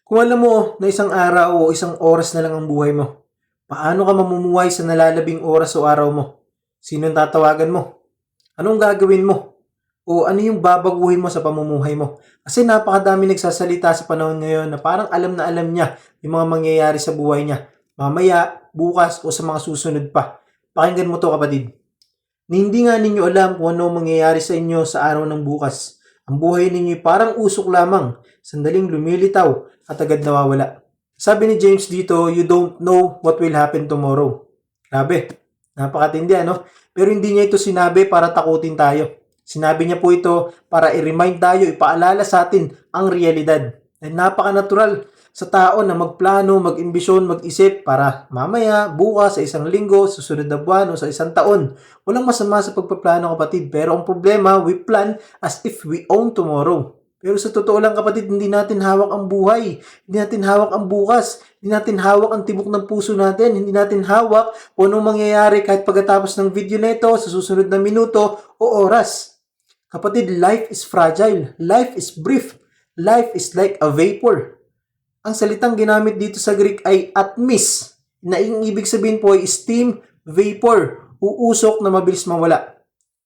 Kung alam mo na isang araw o isang oras na lang ang buhay mo, paano ka mamumuhay sa nalalabing oras o araw mo? Sinong tatawagan mo? Anong gagawin mo? O ano yung babaguhin mo sa pamumuhay mo? Kasi napakadami nagsasalita sa panahon ngayon na parang alam na alam niya yung mga mangyayari sa buhay niya. Mamaya, bukas o sa mga susunod pa. Pakinggan mo to, kapatid. Ni hindi nga ninyo alam kung ano mangyayari sa inyo sa araw ng bukas. Ang buhay ninyo parang usok lamang, sandaling lumilitaw at agad nawawala. Sabi ni James dito, you don't know what will happen tomorrow. Grabe, napakatindi ano? Pero hindi niya ito sinabi para takutin tayo. Sinabi niya po ito para i-remind tayo, ipaalala sa atin ang realidad. At napaka-natural sa tao na magplano, mag-imbisyon, mag-isip para mamaya, bukas, sa isang linggo, sa susunod na buwan o sa isang taon. Walang masama sa pagpaplano, kapatid. Pero ang problema, we plan as if we own tomorrow. Pero sa totoo lang, kapatid, hindi natin hawak ang buhay. Hindi natin hawak ang bukas. Hindi natin hawak ang tibok ng puso natin. Hindi natin hawak kung anong mangyayari kahit pagkatapos ng video na ito, sa susunod na minuto o oras. Kapatid, life is fragile. Life is brief. Life is like a vapor. Ang salitang ginamit dito sa Greek ay atmis, na ibig sabihin po ay steam, vapor, uusok na mabilis mawala.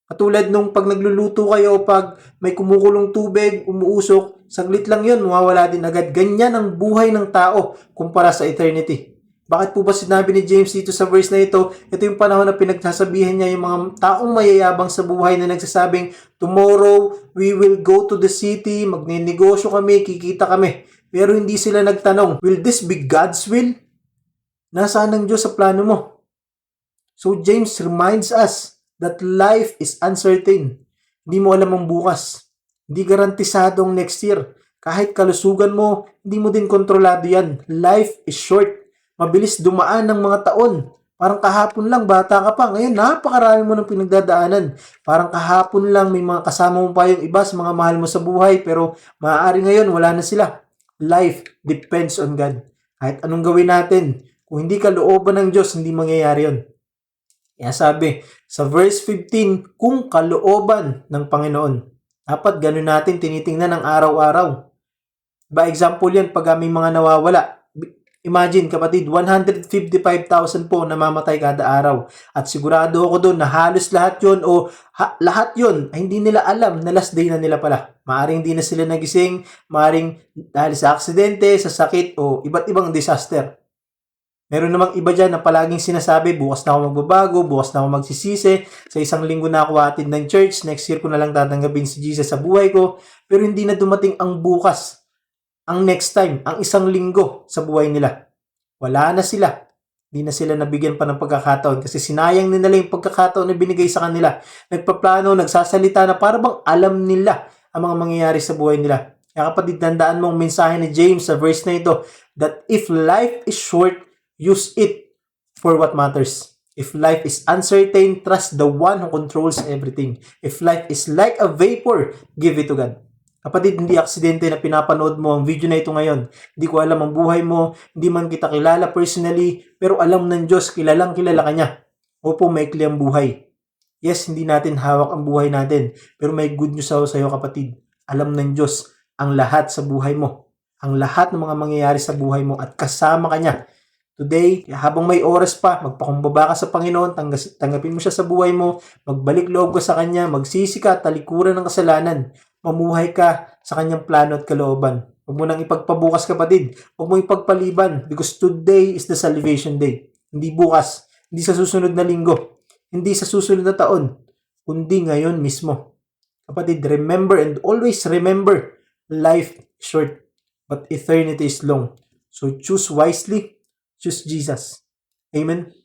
Katulad nung pag nagluluto kayo, pag may kumukulong tubig, umuusok, saglit lang yun, mawawala din agad. Ganyan ang buhay ng tao kumpara sa eternity. Bakit po ba sinabi ni James dito sa verse na ito? Ito yung panahon na pinagsasabihan niya yung mga taong mayayabang sa buhay na nagsasabing, tomorrow, we will go to the city, magninegosyo kami, kikita kami. Pero hindi sila nagtanong, will this be God's will? Nasaan ang Diyos sa plano mo? So James reminds us that life is uncertain. Hindi mo alam ang bukas. Hindi garantisadong next year. Kahit kalusugan mo, hindi mo din kontrolado yan. Life is short. Mabilis dumaan ng mga taon. Parang kahapon lang, bata ka pa. Ngayon, napakarami mo ng pinagdadaanan. Parang kahapon lang, may mga kasama mo pa yung iba sa mga mahal mo sa buhay. Pero maaari ngayon, wala na sila. Life depends on God. Kahit anong gawin natin, kung hindi kalooban ng Diyos, hindi mangyayari yun. Kaya sabi, sa verse 15, kung kalooban ng Panginoon, dapat ganun natin tinitingnan ng araw-araw. By example yan, pag may mga nawawala. Imagine, kapatid, 155,000 po namamatay kada araw. At sigurado ako doon na halos lahat yun o lahat yun ay hindi nila alam na last day na nila pala. Maaring hindi na sila nagising, maaring dahil sa aksidente, sa sakit o iba't ibang disaster. Meron namang iba dyan na palaging sinasabi, bukas na ako magbabago, bukas na ako magsisisi, sa isang linggo na ako atid ng church, next year ko na lang tatanggapin si Jesus sa buhay ko. Pero hindi na dumating ang bukas, ang next time, ang isang linggo sa buhay nila. Wala na sila. Hindi na sila nabigyan pa ng pagkakataon kasi sinayang nila yung pagkakataon na binigay sa kanila. Nagpaplano, nagsasalita na para bang alam nila ang mga mangyayari sa buhay nila. Kaya kapatid, tandaan mo ang mensahe ni James sa verse na ito, that if life is short, use it for what matters. If life is uncertain, trust the one who controls everything. If life is like a vapor, give it to God. Kapatid, hindi aksidente na pinapanood mo ang video na ito ngayon. Hindi ko alam ang buhay mo, hindi man kita kilala personally, pero alam ng Diyos, kilalang kilala ka niya. Opo, maikli ang buhay. Yes, hindi natin hawak ang buhay natin, pero may good news ako sa iyo, kapatid. Alam ng Diyos ang lahat sa buhay mo, ang lahat ng mga mangyayari sa buhay mo at kasama ka niya. Today, habang may oras pa, magpakumbaba ka sa Panginoon, tanggapin mo siya sa buhay mo, magbalik loob ka sa Kanya, magsisi ka, talikuran ng kasalanan, mamuhay ka sa Kanyang plano at kalooban. Huwag mo nang ipagpabukas, kapatid. Huwag mo ipagpaliban because today is the salvation day. Hindi bukas, hindi sa susunod na linggo, hindi sa susunod na taon, kundi ngayon mismo. Kapatid, remember and always remember, life is short, but eternity is long. So choose wisely. Choose Jesus. Amen.